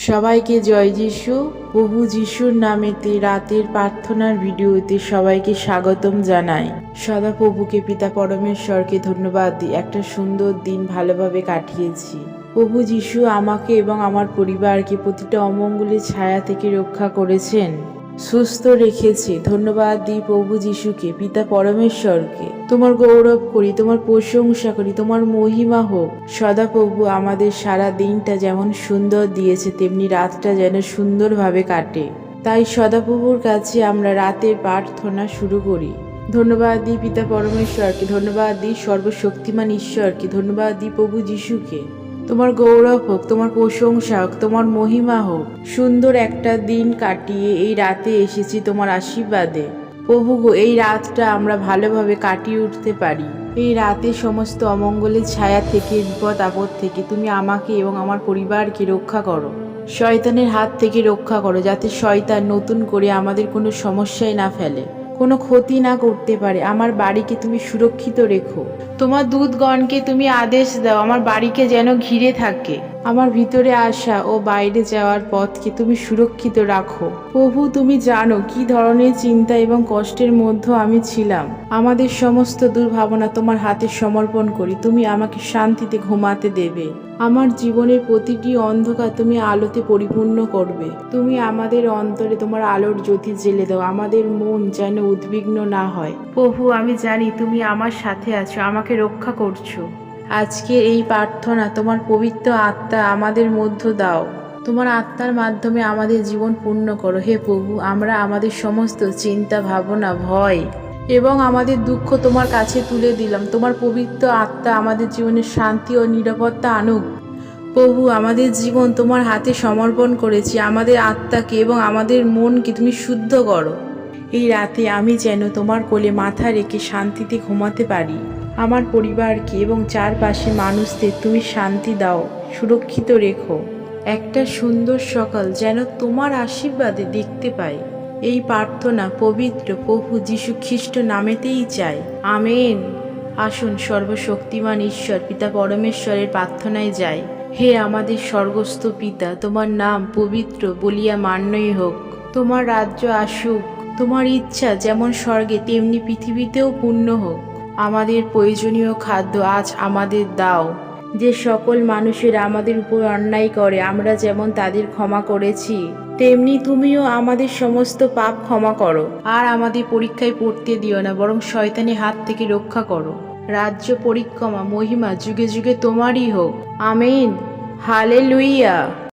সবাইকে জয় যিশু। প্রভু যিশুর নামেতে রাতের প্রার্থনার ভিডিওতে সবাইকে স্বাগতম জানাই। সদা প্রভুকে পিতা পরমেশ্বরকে ধন্যবাদ দিই, একটা সুন্দর দিন ভালোভাবে কাটিয়েছি। প্রভু যিশু আমাকে এবং আমার পরিবারকে প্রতিটা অমঙ্গলের ছায়া থেকে রক্ষা করেছেন, সুস্থ রেখেছে। ধন্যবাদ দিই প্রভু যিশুকে, পিতা পরমেশ্বরকে। তোমার গৌরব করি, তোমার প্রশংসা করি, তোমার মহিমা হোক। সদা প্রভু আমাদের সারা দিনটা যেমন সুন্দর দিয়েছে, তেমনি রাতটা যেন সুন্দরভাবে কাটে। তাই সদাপ্রভুর কাছে আমরা রাতের প্রার্থনা শুরু করি। ধন্যবাদ দিই পিতা পরমেশ্বরকে, ধন্যবাদ দিই সর্বশক্তিমান ঈশ্বরকে, ধন্যবাদ দিই প্রভু যিশুকে। তোমার গৌরব হোক, তোমার প্রশংসা হোক, তোমার মহিমা হোক। সুন্দর একটা দিন কাটিয়ে এই রাতে এসেছি তোমার আশীর্বাদে। প্রভু গো, এই রাতটা আমরা ভালোভাবে কাটিয়ে উঠতে পারি। এই রাতে সমস্ত অমঙ্গলের ছায়া থেকে, বিপদ আপদ থেকে তুমি আমাকে এবং আমার পরিবারকে রক্ষা করো। শয়তানের হাত থেকে রক্ষা করো, যাতে শয়তান নতুন করে আমাদের কোনো সমস্যায় না ফেলে, কোনো ক্ষতি না করতে পারে। আমার বাড়িকে তুমি সুরক্ষিত রেখো। তোমার দূতগণকে তুমি আদেশ দাও আমার বাড়িকে যেন ঘিরে থাকে। আমার ভিতরে আসা ও বাইরে যাওয়ার পথকে তুমি সুরক্ষিত রাখো। প্রভু, তুমি জানো কি ধরনের চিন্তা এবং কষ্টের মধ্যে আমি ছিলাম। আমাদের সমস্ত দুর্ভাবনা তোমার হাতে সমর্পণ করি। তুমি আমাকে শান্তিতে ঘুমাতে দেবে। আমার জীবনের প্রতিটি অন্ধকার তুমি আলোতে পরিপূর্ণ করবে। তুমি আমাদের অন্তরে তোমার আলোর জ্যোতি জ্বেলে দাও, আমাদের মন যেন উদ্বিগ্ন না হয়। প্রভু, আমি জানি তুমি আমার সাথে আছো, আমাকে রক্ষা করছো। আজকে এই প্রার্থনা তোমার পবিত্র আত্মা আমাদের মধ্য দাও। তোমার আত্মার মাধ্যমে আমাদের জীবন পূর্ণ করো। হে প্রভু, আমরা আমাদের সমস্ত চিন্তা, ভাবনা, ভয় এবং আমাদের দুঃখ তোমার কাছে তুলে দিলাম। তোমার পবিত্র আত্মা আমাদের জীবনে শান্তি ও নিরাপত্তা আনুক। প্রভু, আমাদের জীবন তোমার হাতে সমর্পণ করেছি। আমাদের আত্মাকে এবং আমাদের মনকে তুমি শুদ্ধ করো। এই রাতে আমি যেন তোমার কোলে মাথা রেখে শান্তিতে ঘুমাতে পারি। আমার পরিবারকে এবং চারপাশে মানুষদের তুমি শান্তি দাও, সুরক্ষিত রেখো। একটা সুন্দর সকাল যেন তোমার আশীর্বাদে দেখতে পাই। এই প্রার্থনা পবিত্র প্রভু যীশু খ্রিস্ট নামেতেই চাই, আমেন। আসুন সর্বশক্তিমান ঈশ্বর পিতা পরমেশ্বরের প্রার্থনায় যাই। হে আমাদের স্বর্গস্থ পিতা, তোমার নাম পবিত্র বলিয়া মান্যই হোক। তোমার রাজ্য আসুক, তোমার ইচ্ছা যেমন স্বর্গে তেমনি পৃথিবীতেও পূর্ণ হোক। আমাদের প্রয়োজনীয় খাদ্য আজ আমাদের দাও। যে সকল মানুষের আমাদের উপর অন্যায় করে, আমরা যেমন তাদের ক্ষমা করেছি, তেমনি তুমিও আমাদের সমস্ত পাপ ক্ষমা করো। আর আমাদের পরীক্ষায় পড়তে দিও না, বরং শয়তানের হাত থেকে রক্ষা করো। রাজ্য, পরিক্রমা, মহিমা যুগে যুগে তোমারই হোক, আমেন। হালেলুইয়া।